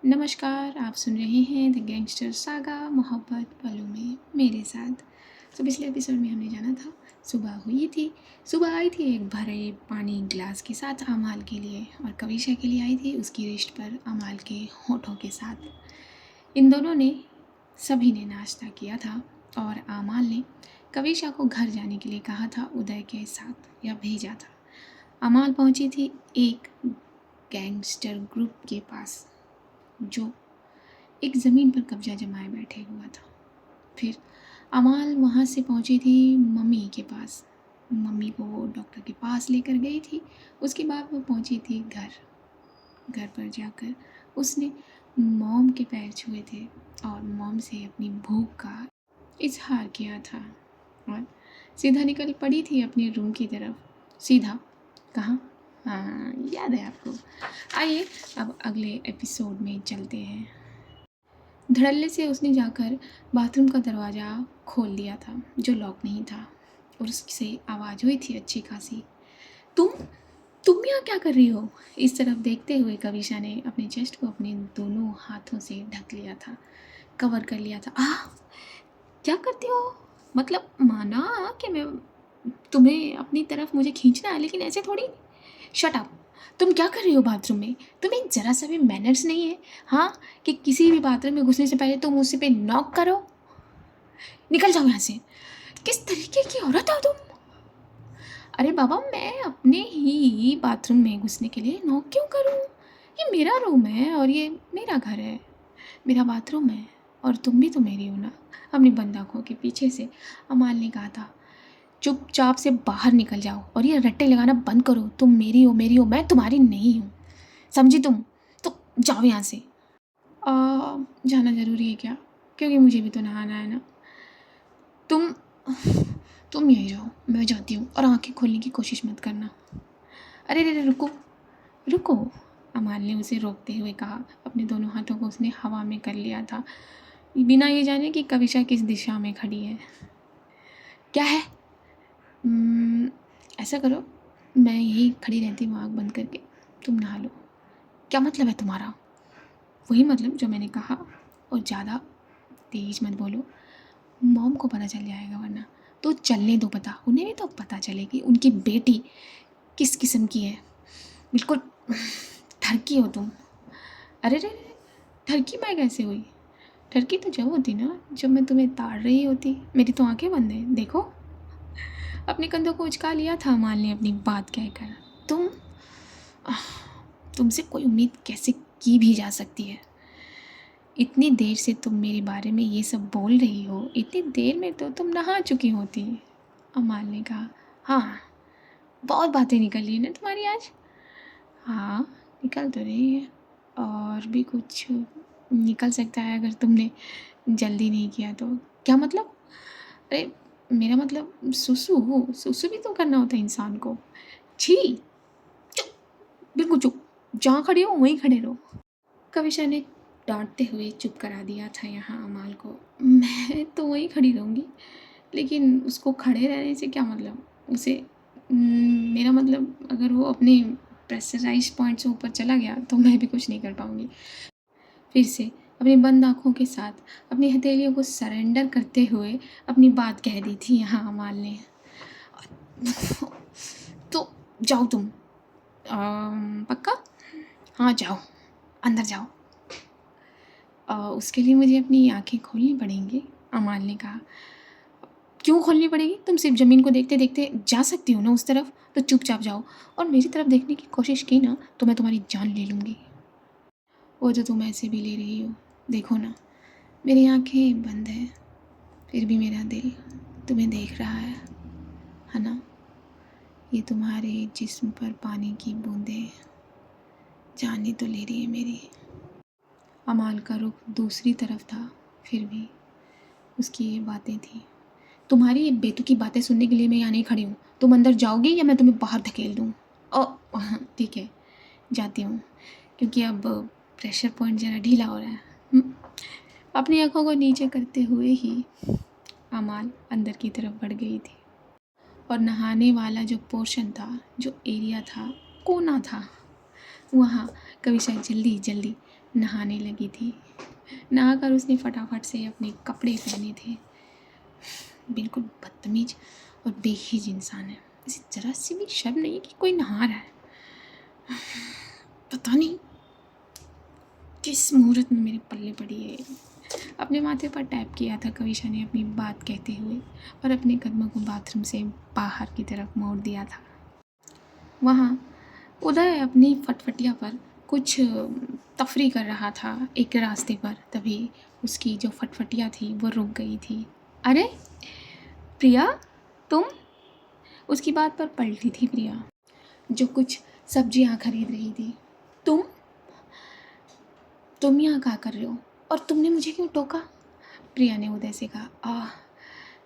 नमस्कार, आप सुन रहे हैं द गैंगस्टर सागा मोहब्बत पलों में मेरे साथ। तो पिछले एपिसोड में हमने जाना था, सुबह आई थी एक भरे पानी ग्लास के साथ अमाल के लिए, और कविशा के लिए आई थी उसकी रिस्ट पर अमाल के होठों के साथ। इन दोनों ने सभी ने नाश्ता किया था और अमाल ने कविशा को घर जाने के लिए कहा था उदय के साथ, या भेजा था। अमाल पहुंची थी एक गैंगस्टर ग्रुप के पास जो एक ज़मीन पर कब्जा जमाए बैठे हुआ था। फिर अमाल वहाँ से पहुँची थी मम्मी के पास। मम्मी को वो डॉक्टर के पास लेकर गई थी। उसके बाद वो पहुँची थी घर पर जाकर उसने मॉम के पैर छुए थे और मॉम से अपनी भूख का इजहार किया था और सीधा निकल पड़ी थी अपने रूम की तरफ। सीधा कहाँ? हाँ, याद है आपको। आइए अब अगले एपिसोड में चलते हैं। धड़ल्ले से उसने जाकर बाथरूम का दरवाज़ा खोल दिया था जो लॉक नहीं था, और उससे आवाज़ हुई थी अच्छी खासी, तुम तुम यहाँ क्या कर रही हो? इस तरफ देखते हुए कविशा ने अपने चेस्ट को अपने दोनों हाथों से ढक लिया था, कवर कर लिया था। क्या करती हो? मतलब माना कि मैं तुम्हें अपनी तरफ मुझे खींचना है, लेकिन ऐसे थोड़ी। Shut up. तुम क्या कर रही हो बाथरूम में? तुम्हें ज़रा सा भी मैनर्स नहीं है? हाँ, कि किसी भी बाथरूम में घुसने से पहले तुम मुझसे पे नॉक करो। निकल जाओ यहाँ से। किस तरीके की औरत हो तुम? अरे बाबा, मैं अपने ही बाथरूम में घुसने के लिए नॉक क्यों करूँ? ये मेरा रूम है और ये मेरा घर है, मेरा बाथरूम है, और तुम भी तो मेरी हो ना। अपनी बंद आँखों के पीछे से अमाल ने कहा था, चुपचाप से बाहर निकल जाओ और ये रट्टे लगाना बंद करो। तुम मेरी हो, मैं तुम्हारी नहीं हूँ, समझी तुम? तो जाओ यहाँ से। जाना ज़रूरी है क्या? क्योंकि मुझे भी तो नहाना है ना। तुम तुम यहीं जाओ, मैं जाती हूँ, और आंखें खोलने की कोशिश मत करना। अरे रे रे, रुको रुको, अमाल ने उसे रोकते हुए कहा। अपने दोनों हाथों को उसने हवा में कर लिया था, बिना ये जाने कि कविशा किस दिशा में खड़ी है। क्या है? ऐसा करो, मैं यहीं खड़ी रहती हूँ आँख बंद करके, तुम नहा लो। क्या मतलब है तुम्हारा? वही मतलब जो मैंने कहा, और ज़्यादा तेज मत बोलो, मॉम को पता चल जाएगा वरना। तो चलने दो, पता उन्हें भी तो पता चले कि उनकी बेटी किस किस्म की है। बिल्कुल ठरकी हो तुम। अरे रे, ठरकी मैं कैसे हुई? ठरकी तो जब होती ना, जब मैं तुम्हें ताड़ रही होती। मेरी तो आंखें बंद हैं, देखो। अपने कंधों को उचका लिया था अमाल ने अपनी बात कहकर। तुमसे कोई उम्मीद कैसे की भी जा सकती है? इतनी देर से तुम मेरे बारे में ये सब बोल रही हो, इतनी देर में तो तुम नहा चुकी होती, अमाल ने कहा। हाँ, बहुत बातें निकल रही है ना तुम्हारी आज। हाँ, निकल तो रही है, और भी कुछ निकल सकता है अगर तुमने जल्दी नहीं किया तो। क्या मतलब? अरे मेरा मतलब सुसु सुसु भी तो करना होता है इंसान को। छी, चुप, बिल्कुल चुप। जहाँ खड़े हो वहीं खड़े रहो। कविशा ने डांटते हुए चुप करा दिया था यहाँ अमाल को। मैं तो वहीं खड़ी रहूँगी, लेकिन उसको खड़े रहने से क्या मतलब? उसे मेरा मतलब अगर वो अपने प्रेशराइज पॉइंट से ऊपर चला गया तो मैं भी कुछ नहीं कर पाऊँगी। फिर से अपनी बंद आँखों के साथ अपनी हथेलियों को सरेंडर करते हुए अपनी बात कह दी थी यहाँ अमाल ने। तो जाओ तुम। पक्का? हाँ जाओ, अंदर जाओ। उसके लिए मुझे अपनी आंखें खोलनी पड़ेंगी, अमाल ने कहा। क्यों खोलनी पड़ेगी? तुम सिर्फ ज़मीन को देखते देखते जा सकती हो ना उस तरफ, तो चुपचाप जाओ, और मेरी तरफ देखने की कोशिश की ना तो मैं तुम्हारी जान ले लूँगी। वो तो तुम ऐसे भी ले रही हो, देखो ना, मेरी आंखें बंद हैं, फिर भी मेरा दिल तुम्हें देख रहा है ना? ये तुम्हारे जिस्म पर पानी की बूंदें जान ही तो ले रही है मेरी। अमाल का रुख दूसरी तरफ था, फिर भी उसकी ये बातें थी। तुम्हारी ये बेतुकी बातें सुनने के लिए मैं यहाँ नहीं खड़ी हूँ। तुम अंदर जाओगी या मैं तुम्हें बाहर धकेल दूँ? ठीक है, जाती हूँ, क्योंकि अब प्रेशर पॉइंट ज़रा ढीला हो रहा है। अपनी आंखों को नीचे करते हुए ही अमाल अंदर की तरफ बढ़ गई थी, और नहाने वाला जो पोर्शन था, जो एरिया था, कोना था, वहाँ कविशा जल्दी जल्दी नहाने लगी थी। नहाकर उसने फटाफट से अपने कपड़े पहने थे। बिल्कुल बदतमीज और बेहिज इंसान है। इसे जरा सी भी शर्म नहीं है कि कोई नहा रहा है। पता नहीं किस मुहूर्त में मेरे पल्ले पड़ी है। अपने माथे पर टैप किया था कविशा ने अपनी बात कहते हुए और अपने कदमों को बाथरूम से बाहर की तरफ मोड़ दिया था। वहाँ उदय अपनी फटफटिया पर कुछ तफरी कर रहा था एक रास्ते पर। तभी उसकी जो फटफटिया थी वो रुक गई थी। अरे प्रिया, तुम? उसकी बात पर पलटी थी प्रिया, जो कुछ सब्जियां खरीद रही थी। तुम यहाँ क्या कर रहे हो? और तुमने मुझे क्यों टोका? प्रिया ने उदय से कहा।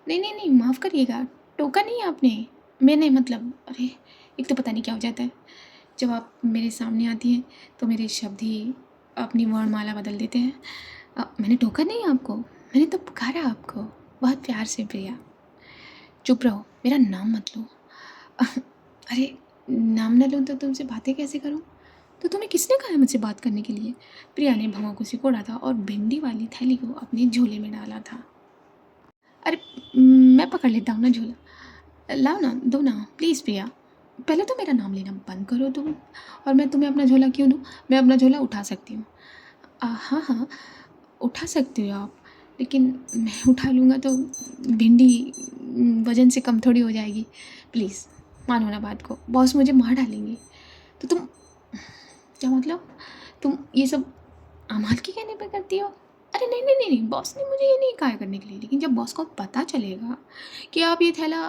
नहीं नहीं नहीं, माफ़ करिएगा, टोका नहीं आपने। मैंने मतलब, अरे एक तो पता नहीं क्या हो जाता है, जब आप मेरे सामने आती हैं तो मेरे शब्द ही अपनी वर्णमाला बदल देते हैं। मैंने टोका नहीं आपको, मैंने तो पुकारा आपको बहुत प्यार से। प्रिया चुप रहो, मेरा नाम मत लो। अरे नाम न लूँ तो तुमसे बातें कैसे करूँ? तो तुम्हें किसने कहा है मुझसे बात करने के लिए? प्रिया ने भौं को सिकोड़ा था और भिंडी वाली थैली को अपने झोले में डाला था। अरे मैं पकड़ लेता हूँ ना झोला, लाओ ना, दो ना प्लीज़। प्रिया पहले तो मेरा नाम लेना बंद करो तुम। और मैं तुम्हें अपना झोला क्यों दूँ? मैं अपना झोला उठा सकती हूँ। हाँ हाँ, उठा सकती हो आप, लेकिन मैं उठा लूँगा तो भिंडी वज़न से कम थोड़ी हो जाएगी। प्लीज़ मानो ना बात को, बॉस मुझे मार डालेंगे। तो तुम क्या मतलब, तुम ये सब अमाल के कहने पे करती हो? अरे नहीं नहीं नहीं नहीं, बॉस ने मुझे ये नहीं कहा करने के लिए, लेकिन जब बॉस को पता चलेगा कि आप ये थैला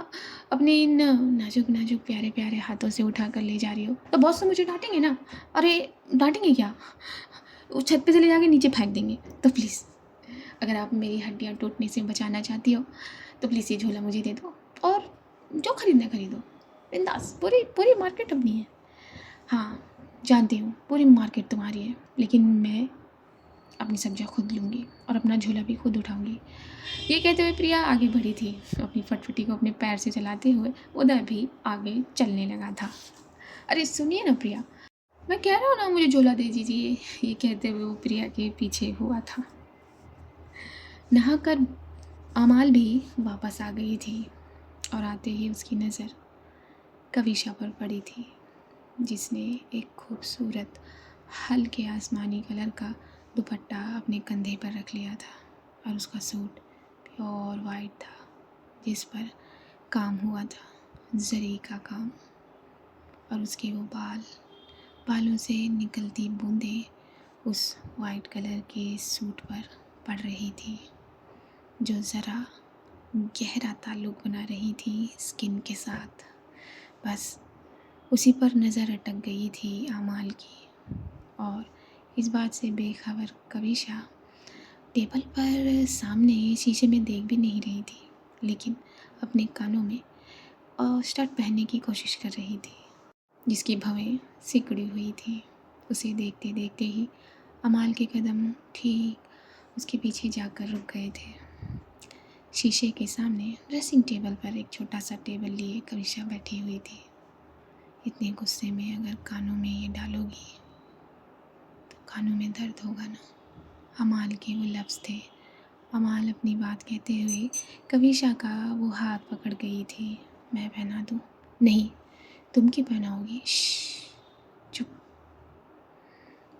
अपने इन नाजुक नाजुक प्यारे प्यारे हाथों से उठा कर ले जा रही हो, तो बॉस तो मुझे डांटेंगे ना। अरे डांटेंगे क्या, वो छत पे से ले जाके नीचे फेंक देंगे। तो प्लीज़, अगर आप मेरी हड्डियाँ टूटने से बचाना चाहती हो तो प्लीज़ ये झोला मुझे दे दो, और जो खरीदना खरीदो, बिंदास। पूरी पूरी मार्केट अपनी है। हाँ जानती हूँ, पूरी मार्केट तुम्हारी है, लेकिन मैं अपनी सब्जियाँ खुद लूँगी और अपना झोला भी खुद उठाऊँगी। ये कहते हुए प्रिया आगे बढ़ी थी, अपनी फटफटी को अपने पैर से चलाते हुए। उदय भी आगे चलने लगा था। अरे सुनिए ना प्रिया, मैं कह रहा हूँ ना मुझे झोला दे दीजिए। ये कहते हुए वो प्रिया के पीछे हुआ था। नहाकर अमाल भी वापस आ गई थी और आते ही उसकी नज़र कविशा पर पड़ी थी, जिसने एक खूबसूरत हल्के आसमानी कलर का दुपट्टा अपने कंधे पर रख लिया था और उसका सूट प्योर वाइट था, जिस पर काम हुआ था जरी का काम। और उसके वो बालों से निकलती बूंदें उस वाइट कलर के सूट पर पड़ रही थी, जो ज़रा गहरा ताल्लुक़ बना रही थी स्किन के साथ। बस उसी पर नज़र अटक गई थी आमाल की, और इस बात से बेखबर कविशा टेबल पर सामने शीशे में देख भी नहीं रही थी, लेकिन अपने कानों में स्टड पहनने की कोशिश कर रही थी, जिसकी भवें सिकुड़ी हुई थी। उसे देखते देखते ही अमाल के कदम ठीक उसके पीछे जाकर रुक गए थे। शीशे के सामने ड्रेसिंग टेबल पर एक छोटा सा टेबल लिए कविशा बैठी हुई थी। इतने गुस्से में अगर कानों में ये डालोगी तो कानों में दर्द होगा ना। अमाल के वो लफ्ज़ थे। अमाल अपनी बात कहते हुए कविशा का वो हाथ पकड़ गई थी। मैं पहना दूँ? नहीं, तुम क्यों पहनाओगी? चुप।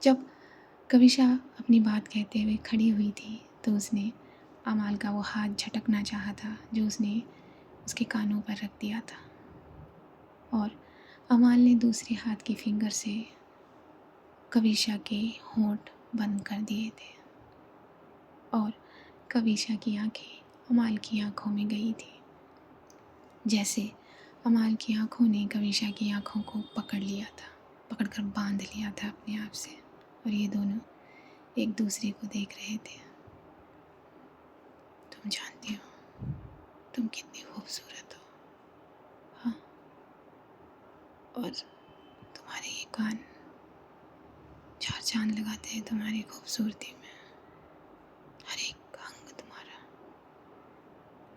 जब कविशा अपनी बात कहते हुए खड़ी हुई थी तो उसने अमाल का वो हाथ झटकना चाहा था, जो उसने उसके कानों पर रख दिया था, और अमाल ने दूसरे हाथ के फिंगर से कविशा के होंठ बंद कर दिए थे, और कविशा की आंखें अमाल की आंखों में गई थी, जैसे अमाल की आंखों ने कविशा की आंखों को पकड़ लिया था, पकड़कर बांध लिया था अपने आप से, और ये दोनों एक दूसरे को देख रहे थे। तुम जानती हो तुम कितनी खूबसूरत हो, हाँ, और तुम्हारे ये कान चार चांद लगाते हैं तुम्हारी खूबसूरती में। हर एक अंग तुम्हारा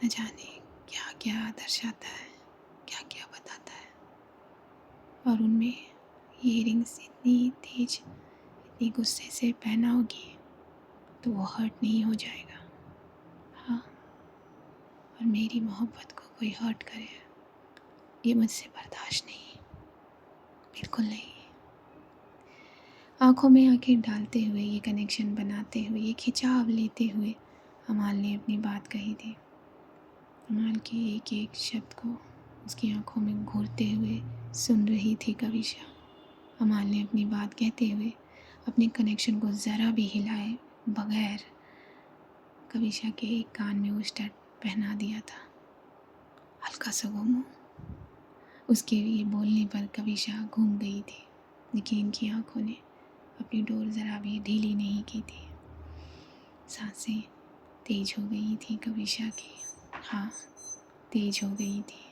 न जाने क्या क्या दर्शाता है, क्या क्या बताता है। और उनमें ईयरिंग्स इतनी ये गुस्से से पहनाओगी तो वो हर्ट नहीं हो जाएगा। हाँ, और मेरी मोहब्बत को कोई हर्ट करे ये मुझसे बर्दाश्त नहीं, बिल्कुल नहीं। आँखों में आंखें डालते हुए, ये कनेक्शन बनाते हुए, ये खिंचाव लेते हुए अमाल ने अपनी बात कही थी। अमाल के एक एक शब्द को उसकी आंखों में घूरते हुए सुन रही थी कविशा। अमाल ने अपनी बात कहते हुए अपने कनेक्शन को ज़रा भी हिलाए बगैर कविशा के एक कान में वो स्टड पहना दिया था। हल्का सा घूमो। उसके ये बोलने पर कविशा घूम गई थी, लेकिन इनकी आंखों ने अपनी डोर ज़रा भी ढीली नहीं की थी। सांसें तेज हो गई थी कविशा की। हाँ, तेज हो गई थी।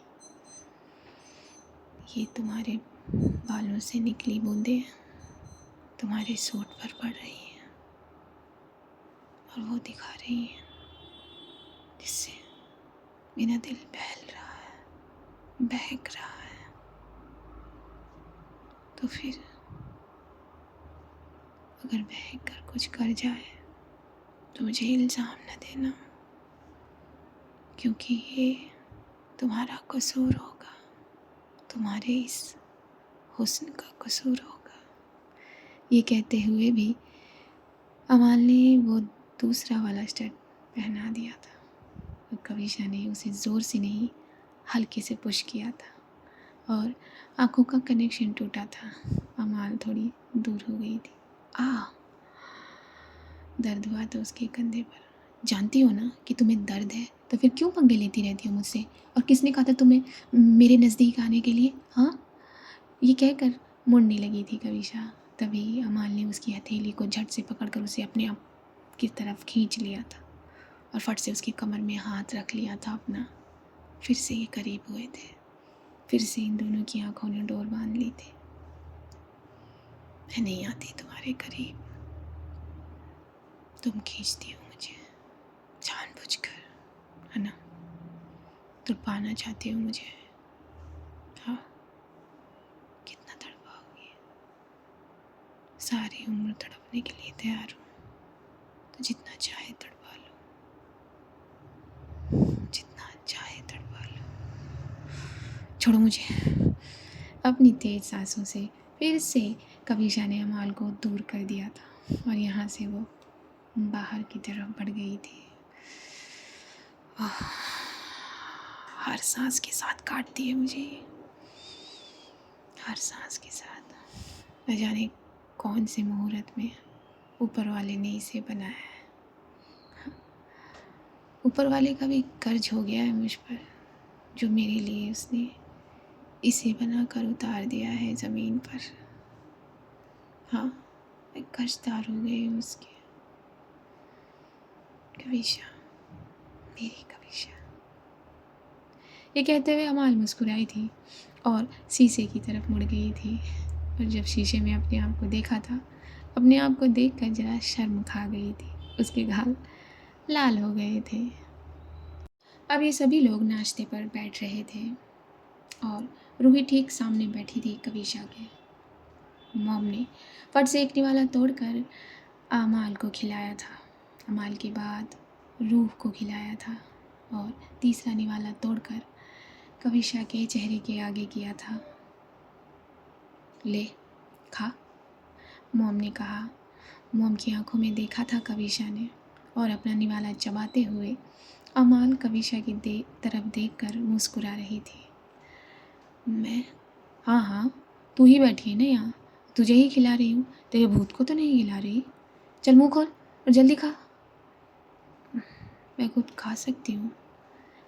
ये तुम्हारे बालों से निकली बूंदें तुम्हारे सूट पर पड़ रही हैं और वो दिखा रही हैं जिससे मेरा दिल बहल रहा है, बहक रहा है। तो फिर अगर बहक कर कुछ कर जाए तो मुझे इल्ज़ाम न देना, क्योंकि ये तुम्हारा कसूर होगा, तुम्हारे इस हुस्न का कसूर होगा। ये कहते हुए भी अमाल ने वो दूसरा वाला स्टड पहना दिया था और कविशा ने उसे ज़ोर से नहीं, हल्के से पुश किया था और आंखों का कनेक्शन टूटा था। अमाल थोड़ी दूर हो गई थी। दर्द हुआ तो उसके कंधे पर। जानती हो ना कि तुम्हें दर्द है, तो फिर क्यों पंगे लेती रहती हो मुझसे? और किसने कहा था तुम्हें मेरे नज़दीक आने के लिए? हाँ, ये कहकर मुड़ने लगी थी कविशा। तभी अमाल ने उसकी हथेली को झट से पकड़कर उसे अपने आप की तरफ खींच लिया था और फट से उसकी कमर में हाथ रख लिया था अपना। फिर से ये करीब हुए थे, फिर से इन दोनों की आंखों ने डोर बांध ली थी। मैं नहीं आती तुम्हारे करीब, तुम खींचती हो मुझे जानबूझकर, है ना? तड़पाना चाहती हो मुझे। हाँ, कितना तड़पाओगी? सारी उम्र तड़पने के लिए तैयार हूँ, तो जितना चाहे तड़पा लो, जितना चाहे तड़पा लो। छोड़ो मुझे। अपनी तेज सांसों से फिर से कविशा ने अमाल को दूर कर दिया था और यहाँ से वो बाहर की तरफ बढ़ गई थी। हर सांस के साथ काटती है मुझे, हर सांस के साथ। न जाने कौन से मुहूर्त में ऊपर वाले ने इसे बनाया है। ऊपर वाले का भी कर्ज हो गया है मुझ पर, जो मेरे लिए उसने इसे बनाकर उतार दिया है ज़मीन पर। हाँ, मैं कर्जदार हो गई हूँ उसके। कविशा, मेरी कविशा। ये कहते हुए अमाल मुस्कुराई थी और शीशे की तरफ मुड़ गई थी। और जब शीशे में अपने आप को देखा था, अपने आप को देखकर जरा शर्म खा गई थी। उसके गाल लाल हो गए थे। अब ये सभी लोग नाश्ते पर बैठ रहे थे और रूही ठीक सामने बैठी थी कविशा के। मॉम ने फट से एक निवाला तोड़कर अमाल को खिलाया था। अमाल के बाद रूह को खिलाया था और तीसरा निवाला तोड़कर कविशा के चेहरे के आगे किया था। ले खा, मॉम ने कहा। मॉम की आंखों में देखा था कविशा ने और अपना निवाला चबाते हुए अमाल कविशा की तरफ देखकर मुस्कुरा रही थी। मैं? हाँ हाँ, तू ही बैठी है ना यहाँ, तुझे ही खिला रही हूँ, तेरे भूत को तो नहीं खिला रही। चल मुँह खोल और जल्दी खा। मैं खुद खा सकती हूँ।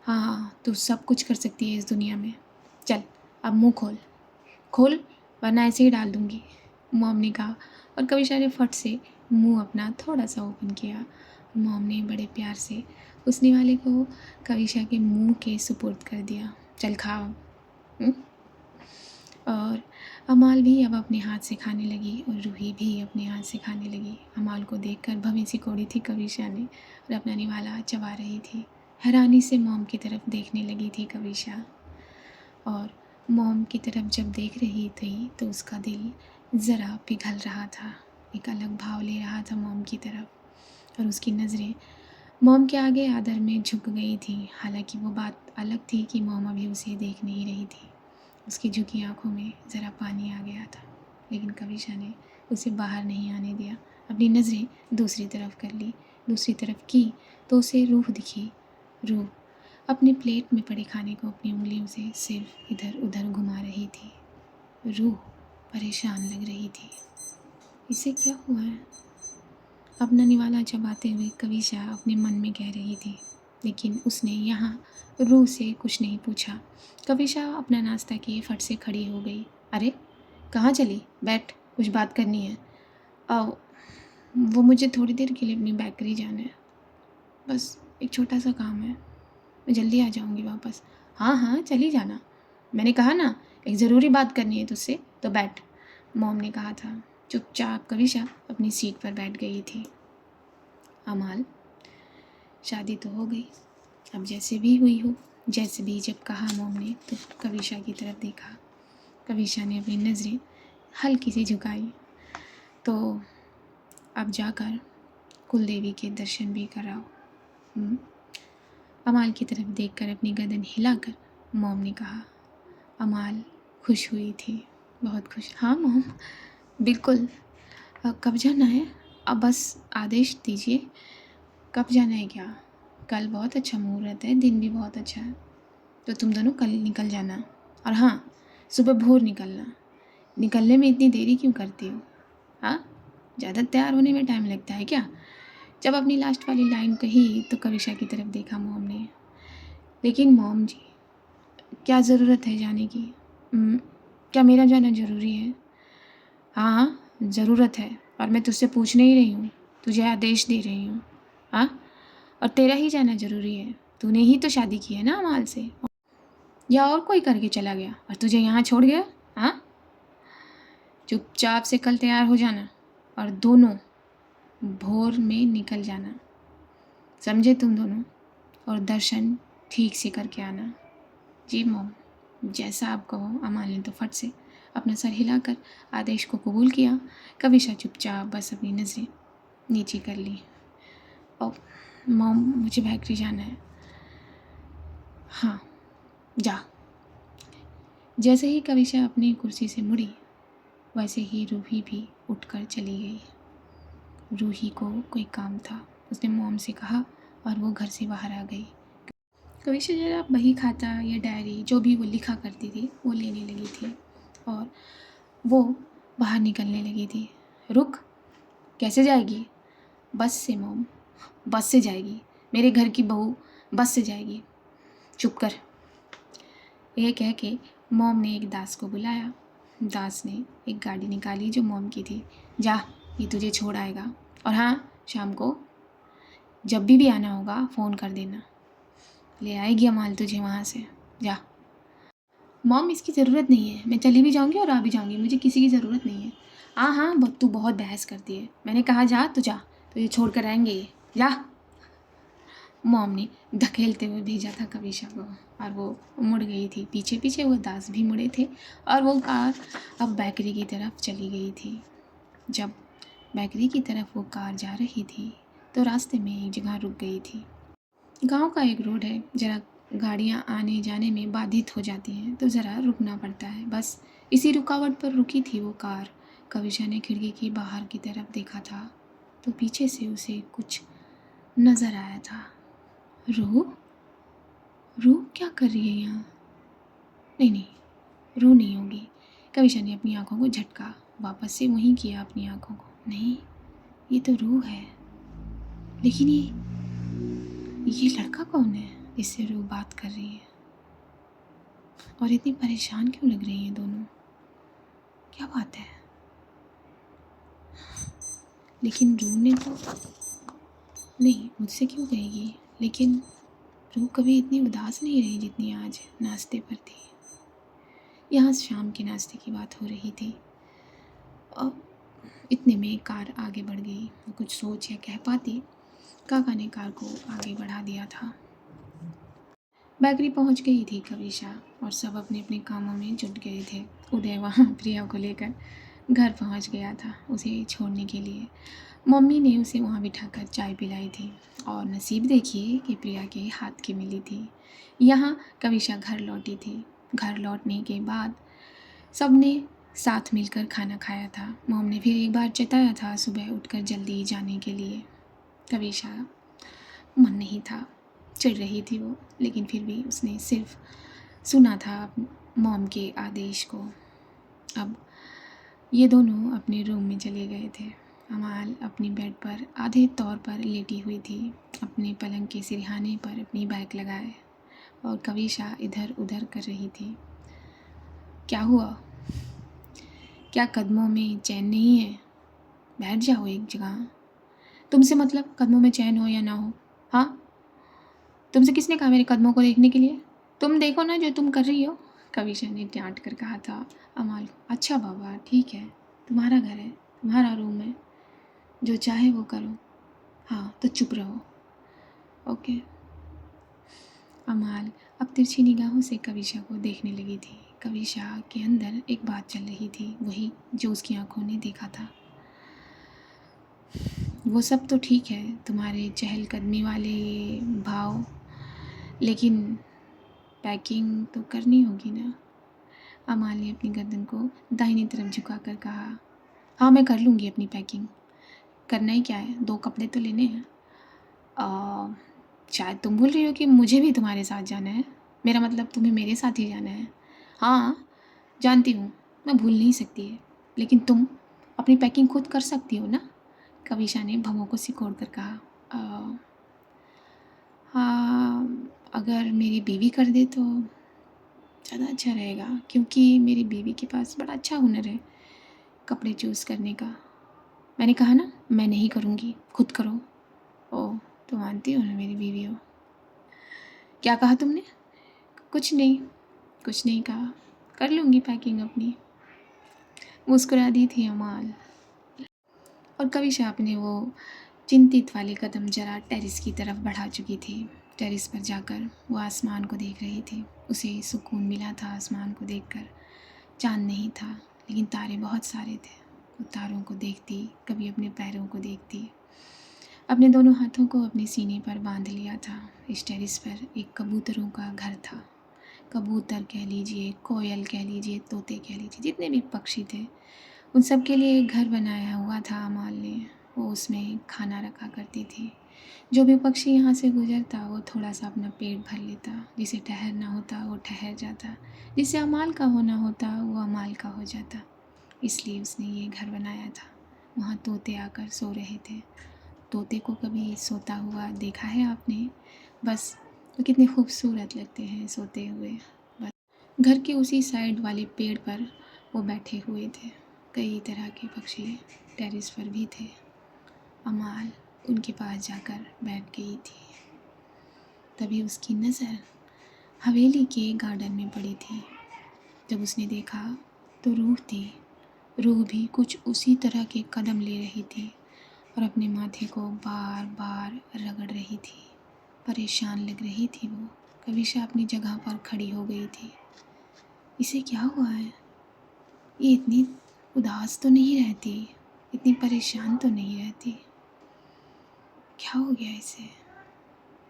हाँ हाँ, तू सब कुछ कर सकती है इस दुनिया में। चल अब मुँह खोल, खोल वरना ऐसे ही डाल दूँगी, मॉम ने कहा। और कविशा ने फट से मुंह अपना थोड़ा सा ओपन किया। मॉम ने बड़े प्यार से उस निवाले को कविशा के मुंह के सुपुर्द कर दिया। चल खाओ। और अमाल भी अब अपने हाथ से खाने लगी और रूही भी अपने हाथ से खाने लगी। अमाल को देखकर भवें सिकोड़ी थी कविशा ने और अपना निवाला चबा रही थी। हैरानी से मॉम की तरफ देखने लगी थी कविशा और मॉम की तरफ जब देख रही थी तो उसका दिल ज़रा पिघल रहा था। एक अलग भाव ले रहा था मॉम की तरफ, और उसकी नज़रें मॉम के आगे आदर में झुक गई थी। हालांकि वो बात अलग थी कि मॉम अभी उसे देख नहीं रही थी। उसकी झुकी आंखों में ज़रा पानी आ गया था, लेकिन कविशा ने उसे बाहर नहीं आने दिया। अपनी नज़रें दूसरी तरफ कर ली। दूसरी तरफ की तो उसे रूह दिखी। रूह अपने प्लेट में पड़े खाने को अपनी उंगलियों से सिर्फ इधर उधर घुमा रही थी। रूह परेशान लग रही थी। इसे क्या हुआ है? अपना निवाला चबाते हुए कविशा अपने मन में कह रही थी, लेकिन उसने यहाँ रूह से कुछ नहीं पूछा। कविशा अपना नाश्ता किए फट से खड़ी हो गई। अरे कहाँ चली? बैठ, कुछ बात करनी है। आओ, वो मुझे थोड़ी देर के लिए अपनी बेकरी जाना है, बस एक छोटा सा काम है, मैं जल्दी आ जाऊँगी वापस। हाँ हाँ चली जाना, मैंने कहा ना एक ज़रूरी बात करनी है तुझसे, तो बैठ, मॉम ने कहा था। चुपचाप कविशा अपनी सीट पर बैठ गई थी। अमाल, शादी तो हो गई, अब जैसे भी हुई हो। जैसे भी जब कहा मॉम ने तो कविशा की तरफ देखा। कविशा ने अपनी नज़रें हल्की सी झुकाई। तो अब जाकर कुलदेवी के दर्शन भी कराओ। अमाल की तरफ देखकर अपनी गर्दन हिलाकर मॉम ने कहा। अमाल खुश हुई थी, बहुत खुश। हाँ मॉम, बिल्कुल। कब जाना है? अब बस आदेश दीजिए। कब जाना है क्या? कल बहुत अच्छा मुहूर्त है, दिन भी बहुत अच्छा है, तो तुम दोनों कल निकल जाना। और हाँ, सुबह भोर निकलना। निकलने में इतनी देरी क्यों करती हो? हाँ, ज़्यादा तैयार होने में टाइम लगता है क्या? जब अपनी लास्ट वाली लाइन कही तो कविशा की तरफ देखा मॉम ने। लेकिन मॉम जी, क्या ज़रूरत है जाने की? क्या मेरा जाना ज़रूरी है? हाँ हाँ ज़रूरत है, और मैं तुझसे पूछ नहीं रही हूँ, तुझे आदेश दे रही हूँ। हाँ, और तेरा ही जाना ज़रूरी है, तूने ही तो शादी की है ना अमाल से, या और कोई करके चला गया और तुझे यहाँ छोड़ गया? हाँ, चुपचाप से कल तैयार हो जाना और दोनों भोर में निकल जाना, समझे तुम दोनों? और दर्शन ठीक से करके आना। जी मॉम, जैसा आप कहो। अमाल ने तो फट से अपना सर हिलाकर आदेश को कबूल किया। कविशा चुपचाप बस अपनी नज़रें नीचे कर ली। ओ मॉम, मुझे बेकरी जाना है। हाँ जा। जैसे ही कविशा अपनी कुर्सी से मुड़ी, वैसे ही रूही भी उठकर चली गई। रूही को कोई काम था, उसने मॉम से कहा और वो घर से बाहर आ गई। कविशा जरा बही खाता या डायरी जो भी वो लिखा करती थी वो लेने लगी थी, और वो बाहर निकलने लगी थी। रुक, कैसे जाएगी? बस से मॉम, बस से जाएगी, मेरे घर की बहू बस से जाएगी। चुप कर। यह कह के मॉम ने एक दास को बुलाया। दास ने एक गाड़ी निकाली जो मॉम की थी। जा, ये तुझे छोड़ आएगा, और हाँ, शाम को जब भी आना होगा फ़ोन कर देना, ले आएगी अमाल तुझे वहाँ से। जा। मॉम, इसकी ज़रूरत नहीं है, मैं चली भी जाऊँगी और आ भी जाऊँगी, मुझे किसी की ज़रूरत नहीं है। हाँ हाँ, तू बहुत बहस करती है, मैंने कहा जा तो जा, तुझे छोड़ कर आएंगे ये, जा। मॉम ने धकेलते हुए भेजा था कविशा को, और वो मुड़ गई थी। पीछे पीछे वो दास भी मुड़े थे, और वो कार अब बेकरी की तरफ चली गई थी। जब बेकरी की तरफ वो कार जा रही थी तो रास्ते में एक जगह रुक गई थी। गांव का एक रोड है, ज़रा गाड़ियां आने जाने में बाधित हो जाती हैं तो ज़रा रुकना पड़ता है। बस इसी रुकावट पर रुकी थी वो कार। कविशा ने खिड़की की बाहर की तरफ देखा था तो पीछे से उसे कुछ नज़र आया था। रूह? रूह क्या कर रही है यहाँ? नहीं नहीं, रूह नहीं होगी। कविशा ने अपनी आंखों को झटका, वापस से वहीं किया अपनी आंखों को। नहीं, ये तो रूह है। लेकिन ये लड़का कौन है? इससे रूह बात कर रही है, और इतनी परेशान क्यों लग रही हैं दोनों? क्या बात है? लेकिन रूह ने तो नहीं, मुझसे क्यों कहेगी? लेकिन रूह कभी इतनी उदास नहीं रही जितनी आज नाश्ते पर थी। यहाँ शाम के नाश्ते की बात हो रही थी, और इतने में कार आगे बढ़ गई। कुछ सोच या कह पाती, काका ने कार को आगे बढ़ा दिया था। बेकरी पहुंच गई थी कविशा, और सब अपने अपने कामों में जुट गए थे। उदय वहाँ प्रिया को लेकर घर पहुंच गया था उसे छोड़ने के लिए। मम्मी ने उसे वहाँ बिठाकर चाय पिलाई थी और नसीब देखिए कि प्रिया के हाथ की मिली थी। यहाँ कविशा घर लौटी थी। घर लौटने के बाद सबने साथ मिलकर खाना खाया था। मॉम ने फिर एक बार जताया था सुबह उठकर जल्दी जाने के लिए। कविशा मन नहीं था, चिढ़ रही थी वो, लेकिन फिर भी उसने सिर्फ सुना था मॉम के आदेश को। अब ये दोनों अपने रूम में चले गए थे। अमाल अपनी बेड पर आधे तौर पर लेटी हुई थी, अपने पलंग के सिरहाने पर अपनी बैग लगाए, और कविशा इधर उधर कर रही थी। क्या हुआ? क्या कदमों में चैन नहीं है? बैठ जाओ एक जगह। तुमसे मतलब कदमों में चैन हो या ना हो? हाँ, तुमसे किसने कहा मेरे कदमों को देखने के लिए? तुम देखो ना जो तुम कर रही हो, कविशा ने डांट कर कहा था अमाल को। अच्छा बाबा ठीक है, तुम्हारा घर है, तुम्हारा रूम है, जो चाहे वो करो। हाँ तो चुप रहो, ओके। अमाल अब तिरछी निगाहों से कविशा को देखने लगी थी। कविशा के अंदर एक बात चल रही थी, वही जो उसकी आंखों ने देखा था। वो सब तो ठीक है, तुम्हारे चहलकदमी वाले ये भाव, लेकिन पैकिंग तो करनी होगी ना। अमाल ने अपनी गर्दन को दाहिनी तरफ झुकाकर कहा। हाँ मैं कर लूँगी अपनी पैकिंग। करना ही क्या है, 2 कपड़े तो लेने हैं। शायद तुम भूल रही हो कि मुझे भी तुम्हारे साथ जाना है। मेरा मतलब तुम्हें मेरे साथ ही जाना है। हाँ जानती हूँ, मैं भूल नहीं सकती है, लेकिन तुम अपनी पैकिंग खुद कर सकती हो ना, कविशा ने भवों को सिकोड़ कर कहा। हाँ अगर मेरी बीवी कर दे तो ज़्यादा अच्छा रहेगा, क्योंकि मेरी बीवी के पास बड़ा अच्छा हुनर है कपड़े चूज़ करने का। मैंने कहा ना मैं नहीं करूँगी, खुद करो। ओह तो मानती हो ना मेरी बीवी हो। क्या कहा तुमने? कुछ नहीं, कुछ नहीं कहा, कर लूँगी पैकिंग अपनी। मुस्कुरा दी थी अमाल, और कविशा अपने वो चिंतित वाले कदम जरा टेरिस की तरफ बढ़ा चुकी थी। टेरिस पर जाकर वो आसमान को देख रही थी। उसे सुकून मिला था आसमान को देखकर। चाँद नहीं था, लेकिन तारे बहुत सारे थे। वो तारों को देखती, कभी अपने पैरों को देखती। अपने दोनों हाथों को अपने सीने पर बांध लिया था। इस टेरिस पर एक कबूतरों का घर था। कबूतर कह लीजिए, कोयल कह लीजिए, तोते कह लीजिए, जितने भी पक्षी थे उन सब के लिए एक घर बनाया हुआ था अमाल ने। वो उसमें खाना रखा करती थी। जो भी पक्षी यहाँ से गुजरता वो थोड़ा सा अपना पेट भर लेता, जिसे ठहरना होता वो ठहर जाता, जिसे अमाल का होना होता वो अमाल का हो जाता। इसलिए उसने ये घर बनाया था। वहाँ तोते आकर सो रहे थे। तोते को कभी सोता हुआ देखा है आपने? बस वो कितने खूबसूरत लगते हैं सोते हुए। बस घर के उसी साइड वाले पेड़ पर वो बैठे हुए थे। कई तरह के पक्षी टेरिस पर भी थे। अमाल उनके पास जाकर बैठ गई थी। तभी उसकी नज़र हवेली के गार्डन में पड़ी थी। जब उसने देखा तो रूह थी। रूह भी कुछ उसी तरह के कदम ले रही थी और अपने माथे को बार बार रगड़ रही थी। परेशान लग रही थी वो। कविशा अपनी जगह पर खड़ी हो गई थी। इसे क्या हुआ है? ये इतनी उदास तो नहीं रहती, इतनी परेशान तो नहीं रहती। क्या हो गया इसे?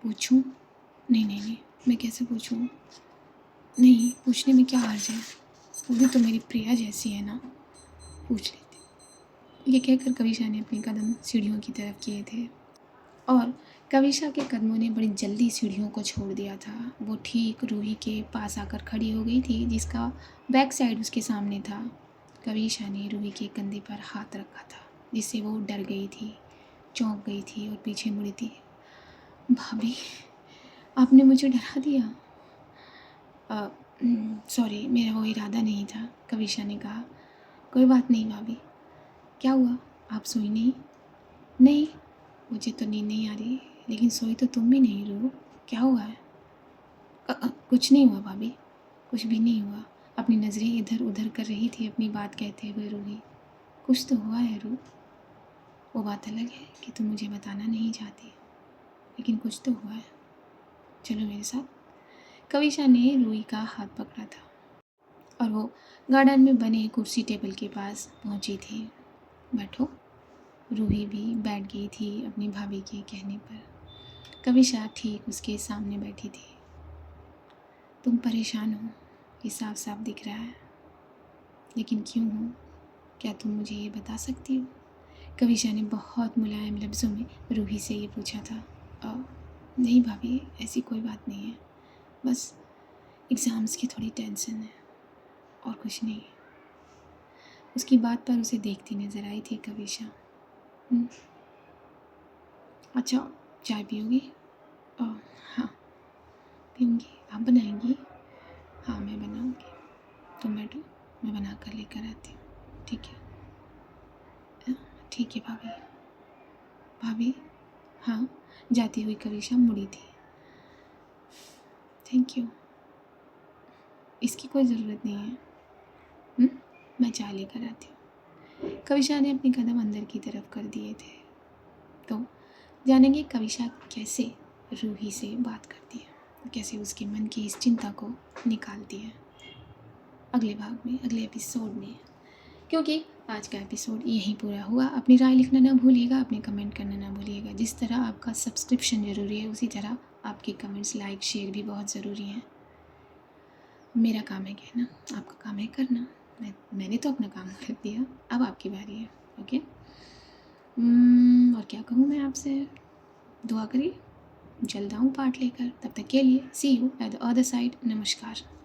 पूछूं? नहीं नहीं नहीं, मैं कैसे पूछूं? नहीं, पूछने में क्या हर्ज है, वो भी तो मेरी प्रिया जैसी है ना, पूछ लेती। ये कहकर कविशा ने अपने कदम सीढ़ियों की तरफ किए थे, और कविशा के कदमों ने बड़ी जल्दी सीढ़ियों को छोड़ दिया था। वो ठीक रूही के पास आकर खड़ी हो गई थी, जिसका बैक साइड उसके सामने था। कविशा ने रूही के कंधे पर हाथ रखा था, जिससे वो डर गई थी, चौंक गई थी और पीछे मुड़ी थी। भाभी, आपने मुझे डरा दिया। सॉरी, मेरा वो इरादा नहीं था, कविशा ने कहा। कोई बात नहीं भाभी। क्या हुआ, आप सोई नहीं? नहीं, मुझे तो नींद नहीं आ रही, लेकिन सोई तो तुम भी नहीं रू। क्या हुआ है? कुछ नहीं हुआ भाभी, कुछ भी नहीं हुआ। अपनी नज़रें इधर उधर कर रही थी अपनी बात कहते हुए रूही। कुछ तो हुआ है रू। वो बात अलग है कि तुम मुझे बताना नहीं चाहती, लेकिन कुछ तो हुआ है। चलो मेरे साथ। कविशा ने रूही का हाथ पकड़ा था। और वो गार्डन में बने कुर्सी टेबल के पास पहुंची थी। बैठो। रूही भी बैठ गई थी अपनी भाभी के कहने पर। कविशा ठीक उसके सामने बैठी थी। तुम परेशान हो, ये साफ साफ दिख रहा है, लेकिन क्यों हो? क्या तुम मुझे ये बता सकती हो? कविशा ने बहुत मुलायम लफ्ज़ों में रूही से ये पूछा था। नहीं भाभी, ऐसी कोई बात नहीं है, बस एग्ज़ाम्स की थोड़ी टेंशन है और कुछ नहीं। उसकी बात पर उसे देखती नज़र आई थी कविशा। अच्छा, चाय पियोगी? हाँ पीऊँगी। आप बनाएंगी? हाँ मैं बनाऊँगी। तुम बैठो, मैं बना कर लेकर आती हूँ। ठीक है? ठीक है भाभी। भाभी? हाँ। जाती हुई कविशा मुड़ी थी। थैंक यू, इसकी कोई ज़रूरत नहीं है। मैं चाय लेकर आती हूँ। कविशा ने अपने कदम अंदर की तरफ कर दिए थे। तो जानेंगे कविशा कैसे रूही से बात करती है, कैसे उसके मन की इस चिंता को निकालती है अगले भाग में, अगले एपिसोड में। क्योंकि आज का एपिसोड यहीं पूरा हुआ। अपनी राय लिखना ना भूलिएगा, अपने कमेंट करना ना भूलिएगा। जिस तरह आपका सब्सक्रिप्शन ज़रूरी है, उसी तरह आपके कमेंट्स, लाइक, शेयर भी बहुत ज़रूरी हैं। मेरा काम है कहना, आपका काम है करना। मैंने तो अपना काम कर दिया, अब आपकी बारी है। ओके। और क्या कहूँ मैं आपसे? दुआ करिए, जल्द आऊँ पार्ट लेकर। तब तक के लिए see you at the other side. नमस्कार।